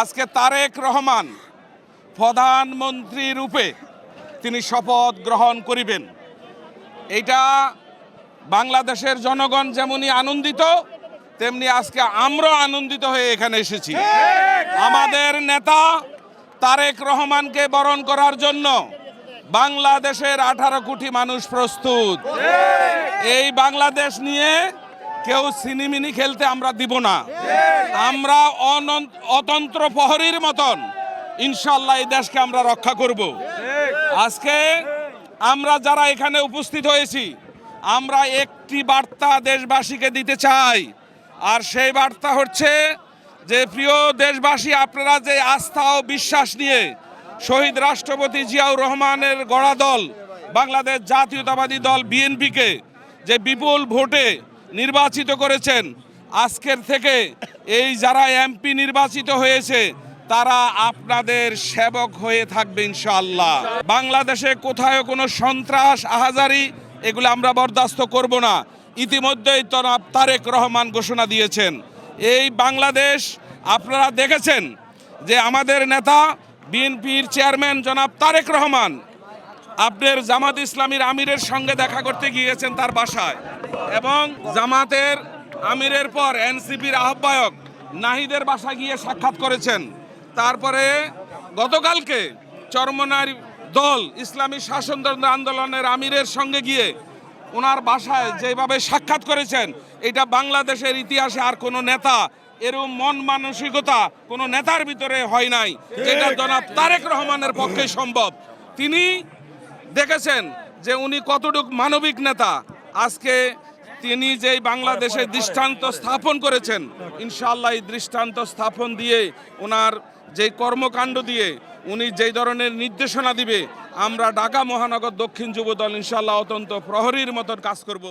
আজকে তারেক রহমান প্রধানমন্ত্রী রূপে তিনি শপথ গ্রহণ করিবেন। এটা বাংলাদেশের জনগণ যেমনই আনন্দিত, তেমনি আজকে আমরাও আনন্দিত হয়ে এখানে এসেছি। আমাদের নেতা তারেক রহমানকে বরণ করার জন্য বাংলাদেশের 18 কোটি মানুষ প্রস্তুত। এই বাংলাদেশ নিয়ে কেউ সিনিমিনি খেলতে আমরা দিব না। আমরা অতন্ত্র প্রহরীর মতন ইনশাল্লাহ এই দেশকে আমরা রক্ষা করব। আজকে আমরা যারা এখানে উপস্থিত হয়েছি, আমরা একটি বার্তা দেশবাসীকে দিতে চাই, আর সেই বার্তা হচ্ছে যে প্রিয় দেশবাসী, আপনারা যে আস্থা ও বিশ্বাস নিয়ে শহীদ রাষ্ট্রপতি জিয়াউর রহমানের গড়া দল বাংলাদেশ জাতীয়তাবাদী দল বিএনপিকে যে বিপুল ভোটে নির্বাচিত করেছেন, আজকের থেকে এই যারা এমপি নির্বাচিত হয়েছে তারা আপনাদের সেবক হয়ে থাকবে ইনশাআল্লাহ। বাংলাদেশে কোথাও কোনো সন্ত্রাস আহাজারি এগুলো আমরা বরদাস্ত করব না। ইতিমধ্যেই জনাব তারেক রহমান ঘোষণা দিয়েছেন। এই বাংলাদেশ আপনারা দেখেছেন যে আমাদের নেতা বিএনপির চেয়ারম্যান জনাব তারেক রহমান আপনার জামাত ইসলামীর আমিরের সঙ্গে দেখা করতে গিয়েছেন তার বাসায়, এবং জামাতের আমিরের পর এনসিপির আহ্বায়ক নাহিদের বাসায় গিয়ে সাক্ষাৎ করেছেন। তারপরে গতকালকে চরমনার দল ইসলামী শাসনতন্ত্র আন্দোলনের আমিরের সঙ্গে গিয়ে ওনার বাসায় যেভাবে সাক্ষাৎ করেছেন, এটা বাংলাদেশের ইতিহাসে আর কোনো নেতা এরকম মন মানসিকতা কোনো নেতার ভিতরে হয় নাই, যেটা জনাব তারেক রহমানের পক্ষে সম্ভব। তিনি দেখেছেন যে উনি কতটুকু মানবিক নেতা। আজকে তিনি যেই বাংলাদেশে দৃষ্টান্ত স্থাপন করেছেন, ইনশাআল্লাহ এই দৃষ্টান্ত স্থাপন দিয়ে ওনার যে কর্মকাণ্ড দিয়ে উনি যেই ধরনের নির্দেশনা দিবে, আমরা ঢাকা মহানগর দক্ষিণ যুবদল ইনশাআল্লাহ অত্যন্ত প্রহরীর মতন কাজ করব।